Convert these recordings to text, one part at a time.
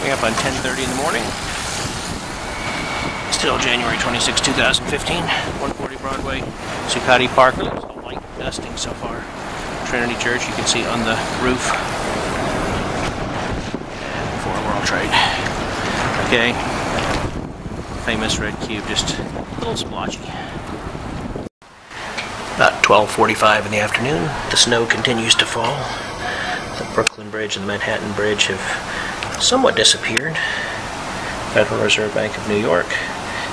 Coming up on 10:30 in the morning. Still January 26, 2015. 140 Broadway, Zuccotti Park. There's a light dusting so far. Trinity Church, you can see on the roof. And before World Trade. Okay. Famous red cube, just a little splotchy. About 12:45 in the afternoon, the snow continues to fall. The Brooklyn Bridge and the Manhattan Bridge have somewhat disappeared. Federal Reserve Bank of New York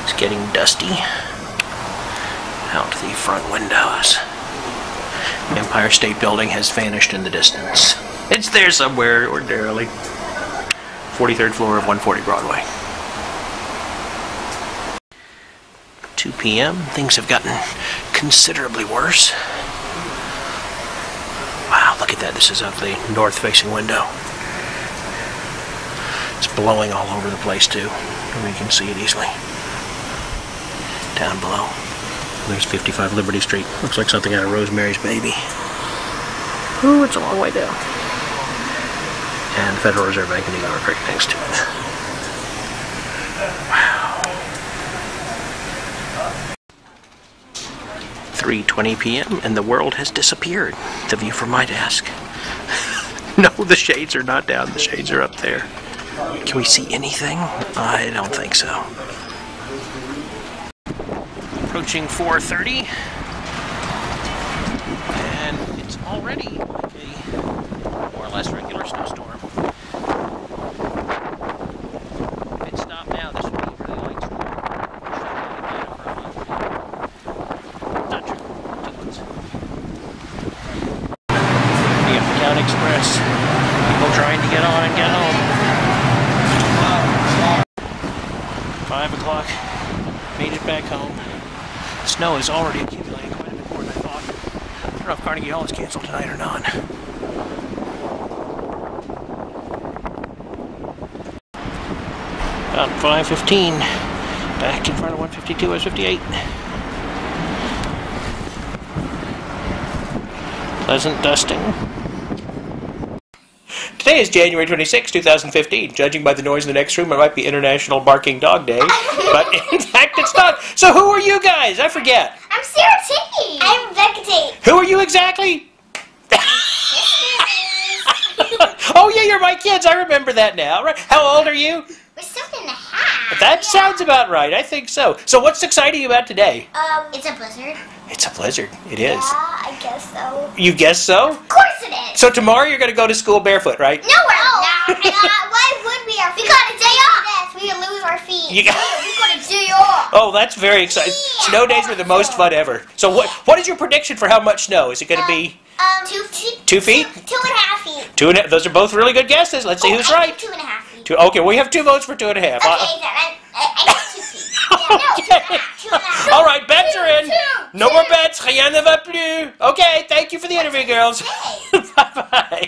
is getting dusty. Out the front windows. Empire State Building has vanished in the distance. It's there somewhere, ordinarily. 43rd floor of 140 Broadway. 2 p.m. Things have gotten considerably worse. Wow, look at that. This is out the north-facing window. It's blowing all over the place, too. You can see it easily. Down below. There's 55 Liberty Street. Looks like something out of Rosemary's Baby. Ooh, it's a long way down. And the Federal Reserve Bank of New York right next to it. Wow. 3:20 p.m. and the world has disappeared. The view from my desk. No, the shades are not down. The shades are up there. Can we see anything? I don't think so. Approaching 4:30. And it's already like a more or less regular snowstorm. If it stopped now, this would be a really light storm. Not true. 2 months. We got the Town Express. People trying to get on and get home. 5 o'clock. Made it back home. Snow is already accumulating quite a bit more than I thought. I don't know if Carnegie Hall is canceled tonight or not. About 5:15. Back in front of 152 West 58. Pleasant dusting. Today is January 26, 2015. Judging by the noise in the next room, it might be International Barking Dog Day, but in fact it's not. So who are you guys? I forget. I'm Sarah T. I'm Rebecca T. Who are you exactly? Oh yeah, you're my kids. I remember that now. Right? How old are you? We're 7.5. That sounds about right. I think so. So what's exciting about today? It's a blizzard. It's a blizzard. It is. Yeah, I guess so. You guess so? Of course it is. So tomorrow you're going to go to school barefoot, right? No, we're not. Why would we? We got a day off. We would lose our feet. We got a day off. Oh, that's very exciting. Yeah, snow days are the most fun ever. So what is your prediction for how much snow? Is it going to be 2 feet? 2 feet? 2.5 feet. 2.5. Those are both really good guesses. Let's see who's right. 2.5 feet. Okay, we have 2 votes for 2.5. Okay, I got 2 feet. Yeah, no, 2.5. All right, bets are in. No more bets. Rien ne va plus. Okay, thank you for the interview, girls. Bye-bye.